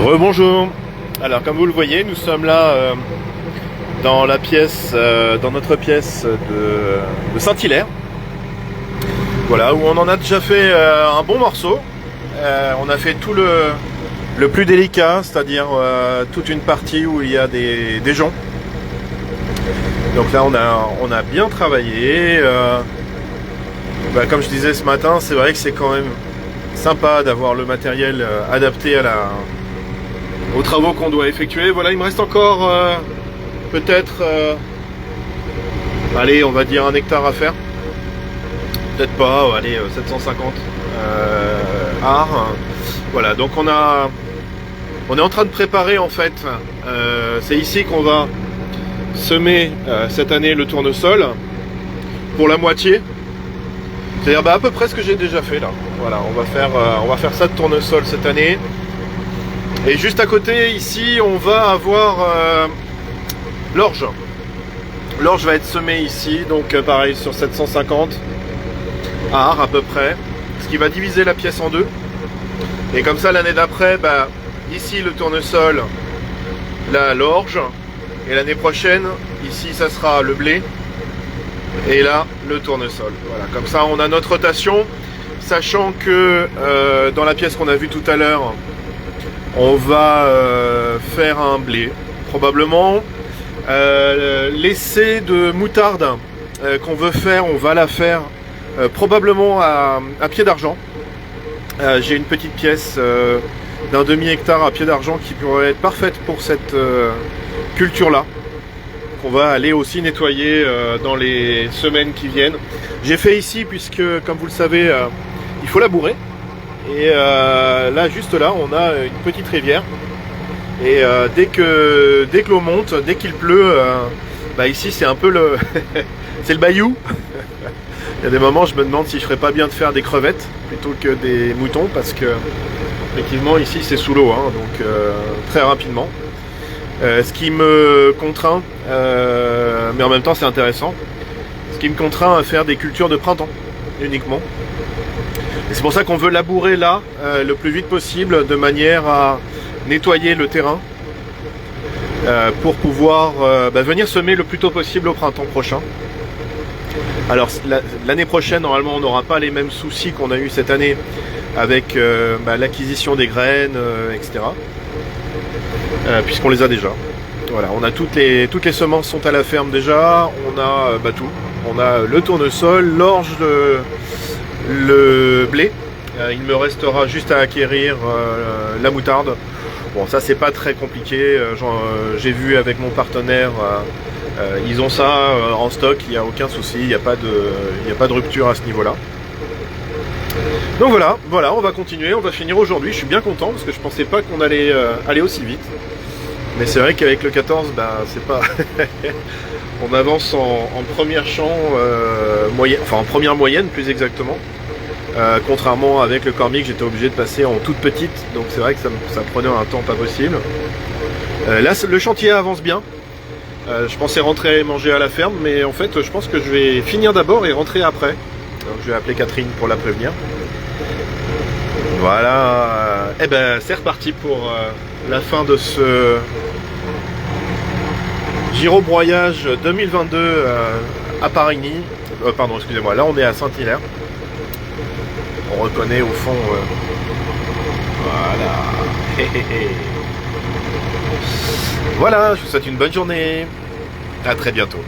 Rebonjour. Alors comme vous le voyez, nous sommes là dans la pièce, dans notre pièce de Saint-Hilaire. Voilà, où on en a déjà fait un bon morceau. On a fait tout le plus délicat, c'est-à-dire toute une partie où il y a des joncs. Donc là on a bien travaillé. Comme je disais ce matin, c'est vrai que c'est quand même sympa d'avoir le matériel adapté aux travaux qu'on doit effectuer. Voilà, il me reste encore peut-être allez, on va dire 1 hectare à faire. Peut-être pas, allez, 750 arts. Voilà, donc on est en train de préparer en fait, c'est ici qu'on va semer cette année le tournesol pour la moitié. C'est-à-dire à peu près ce que j'ai déjà fait là. Voilà, on va faire ça de tournesol cette année. Et juste à côté ici, on va avoir l'orge. L'orge va être semée ici, donc pareil sur 750 arts à peu près, ce qui va diviser la pièce en deux. Et comme ça l'année d'après, ici le tournesol, là l'orge, et l'année prochaine, ici ça sera le blé, et là le tournesol. Voilà, comme ça on a notre rotation, sachant que dans la pièce qu'on a vue tout à l'heure, on va faire un blé, probablement. L'essai de moutarde qu'on veut faire, on va la faire probablement à pied d'argent. J'ai une petite pièce d'un demi-hectare à pied d'argent qui pourrait être parfaite pour cette culture-là. On va aller aussi nettoyer dans les semaines qui viennent. J'ai fait ici puisque, comme vous le savez, il faut labourer. Et là, juste là, on a une petite rivière. Et dès que l'eau monte, dès qu'il pleut, ici c'est un peu c'est le bayou. Il y a des moments, je me demande si je ferais pas bien de faire des crevettes plutôt que des moutons, parce que effectivement ici c'est sous l'eau, donc très rapidement. Ce qui me contraint, mais en même temps c'est intéressant, ce qui me contraint à faire des cultures de printemps uniquement. Et c'est pour ça qu'on veut labourer là le plus vite possible, de manière à nettoyer le terrain pour pouvoir venir semer le plus tôt possible au printemps prochain. Alors l'année prochaine, normalement, on n'aura pas les mêmes soucis qu'on a eu cette année avec l'acquisition des graines, etc. Puisqu'on les a déjà. Voilà, on a toutes les semences sont à la ferme déjà. On a tout. On a le tournesol, l'orge, le blé. Il me restera juste à acquérir la moutarde. Bon, ça c'est pas très compliqué. J'ai vu avec mon partenaire, ils ont ça en stock. Il n'y a aucun souci. Il n'y a pas de rupture à ce niveau-là. Donc voilà, on va continuer. On va finir aujourd'hui. Je suis bien content parce que je pensais pas qu'on allait aller aussi vite. Mais c'est vrai qu'avec le 14, c'est pas. On avance en première champ moyenne, enfin en première moyenne plus exactement. Contrairement avec le cormier que j'étais obligé de passer en toute petite, donc c'est vrai que ça prenait un temps pas possible. Là le chantier avance bien. Je pensais rentrer manger à la ferme, mais en fait je pense que je vais finir d'abord et rentrer après. Donc je vais appeler Catherine pour la prévenir. Voilà, c'est reparti pour la fin de ce Giro-broyage 2022 à Parigny. Pardon, excusez-moi, là on est à Saint-Hilaire. On reconnaît au fond. Voilà. Voilà, je vous souhaite une bonne journée. À très bientôt.